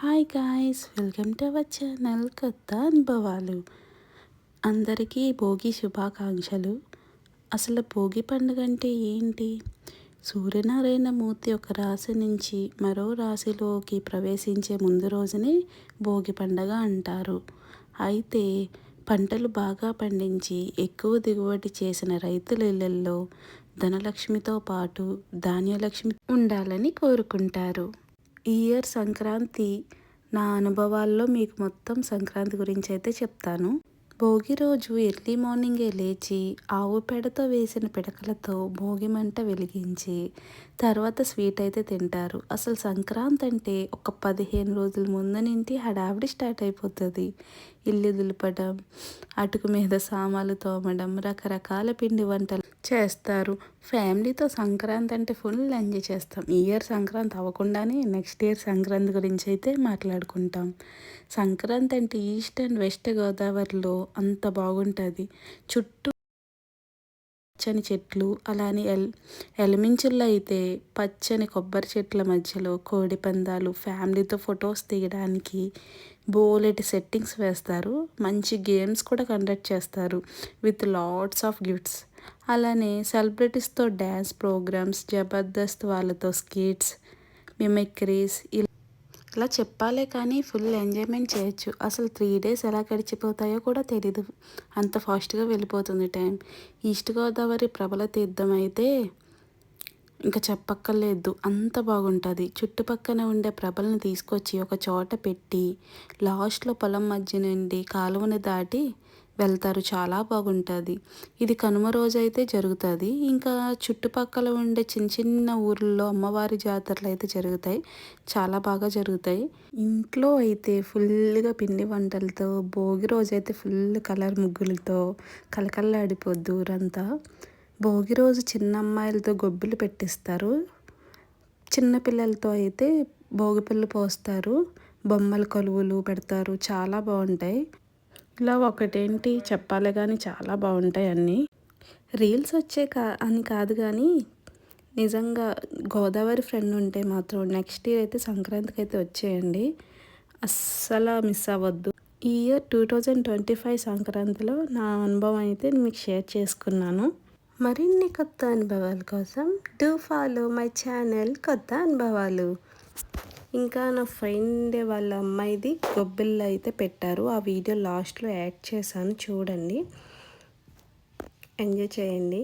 Hi guys, welcome to our channel కొత్త అనుభవాలు. అందరికీ భోగి శుభాకాంక్షలు. అసలు భోగి పండుగ అంటే ఏంటి? సూర్యనారాయణ మూర్తి ఒక రాశి నుంచి మరో రాశిలోకి ప్రవేశించే ముందు రోజునే భోగి పండుగ అంటారు. అయితే పంటలు బాగా పండించి ఎక్కువ దిగుబడి చేసిన రైతుల ఇళ్లల్లో ధనలక్ష్మితో పాటు ధాన్యలక్ష్మి ఉండాలని కోరుకుంటారు. ఈ ఇయర్ సంక్రాంతి నా అనుభవాల్లో మీకు మొత్తం సంక్రాంతి గురించి అయితే చెప్తాను. భోగి రోజు ఎర్లీ మార్నింగే లేచి ఆవు పేడతో వేసిన పిడకలతో భోగి మంట వెలిగించి తర్వాత స్వీట్ అయితే తింటారు. అసలు సంక్రాంతి అంటే ఒక 15 రోజుల ముందు నుండి హడావిడి స్టార్ట్ అయిపోతుంది. ఇల్లు దులపడం, అటుకు మీద సామాన్లు తోమడం, రకరకాల పిండి వంటలు చేస్తారు. ఫ్యామిలీతో సంక్రాంతి అంటే ఫుల్ ఎంజాయ్ చేస్తాం. ఈ ఇయర్ సంక్రాంతి అవ్వకుండానే నెక్స్ట్ ఇయర్ సంక్రాంతి గురించి అయితే మాట్లాడుకుంటాం. సంక్రాంతి అంటే ఈస్ట్ అండ్ వెస్ట్ గోదావరిలో అంత బాగుంటుంది. చుట్టూ పచ్చని చెట్లు, అలానే ఎలమించుల్లో అయితే పచ్చని కొబ్బరి చెట్ల మధ్యలో కోడి పందాలు, ఫ్యామిలీతో ఫొటోస్ తీయడానికి బోలెటి సెట్టింగ్స్ వేస్తారు. మంచి గేమ్స్ కూడా కండక్ట్ చేస్తారు విత్ లాట్స్ ఆఫ్ గిఫ్ట్స్. అలానే సెలబ్రిటీస్తో డ్యాన్స్ ప్రోగ్రామ్స్, జబర్దస్త్ వాళ్ళతో స్కిట్స్, మిమిక్రీస్, ఇలా చెప్పాలే కానీ ఫుల్ ఎంజాయ్మెంట్ చేయొచ్చు. అసలు 3 days ఎలా గడిచిపోతాయో కూడా తెలీదు, అంత ఫాస్ట్గా వెళ్ళిపోతుంది టైం. ఈస్ట్ గోదావరి ప్రబల తీర్థం అయితే ఇంకా చెప్పక్కర్లేదు, అంత బాగుంటుంది. చుట్టుపక్కన ఉండే ప్రభలను తీసుకొచ్చి ఒక చోట పెట్టి లాస్ట్లో పొలం మధ్య నుండి కాలువని దాటి వెళ్తారు. చాలా బాగుంటుంది. ఇది కనుమ రోజు అయితే జరుగుతుంది. ఇంకా చుట్టుపక్కల ఉండే చిన్న చిన్న ఊర్లలో అమ్మవారి జాతరలు అయితే జరుగుతాయి. చాలా బాగా జరుగుతాయి. ఇంట్లో అయితే ఫుల్గా పిండి వంటలతో, భోగి రోజు అయితే ఫుల్ కలర్ ముగ్గులతో కలకల్లాడిపోద్ది ఊరంతా. భోగి రోజు చిన్న అమ్మాయిలతో గొబ్బిలు పెట్టిస్తారు. చిన్నపిల్లలతో అయితే భోగిపళ్ళు పోస్తారు, బొమ్మల కొలువులు పెడతారు. చాలా బాగుంటాయి. ఇలా ఒకటేంటి చెప్పాలి కానీ చాలా బాగుంటాయి అన్నీ. రీల్స్ వచ్చే అని కాదు కానీ నిజంగా గోదావరి ఫ్రెండ్ ఉంటే మాత్రం నెక్స్ట్ ఇయర్ అయితే సంక్రాంతికి అయితే వచ్చేయండి, అస్సలు మిస్ అవ్వద్దు. ఈ ఇయర్ 2025 సంక్రాంతిలో నా అనుభవం అయితే మీకు షేర్ చేసుకున్నాను. మరిన్ని కొత్త అనుభవాల కోసం డూ ఫాలో మై ఛానల్ కొత్త అనుభవాలు. ఇంకా నా ఫ్రెండ్ వాళ్ళ అమ్మాయిది గొబ్బిళ్ళు అయితే పెట్టారు. ఆ వీడియో లాస్ట్లో యాడ్ చేశాను, చూడండి, ఎంజాయ్ చేయండి.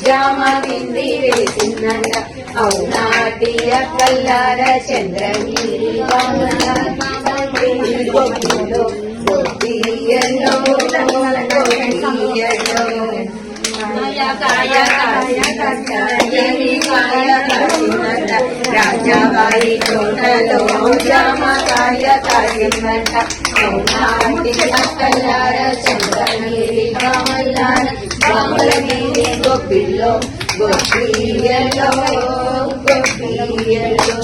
జామవింది వేసిందంట అవునాటియ కల్లార చంద్రగిరి గొప్పలో గొప్పియలో రాజావారి తోటలో జామకాయ కాసిందంట అవునాటియ కల్లార చంద్రగిరి బామల్లార బామలగిరి గొప్పిలో గొప్పియలో గొప్పియలో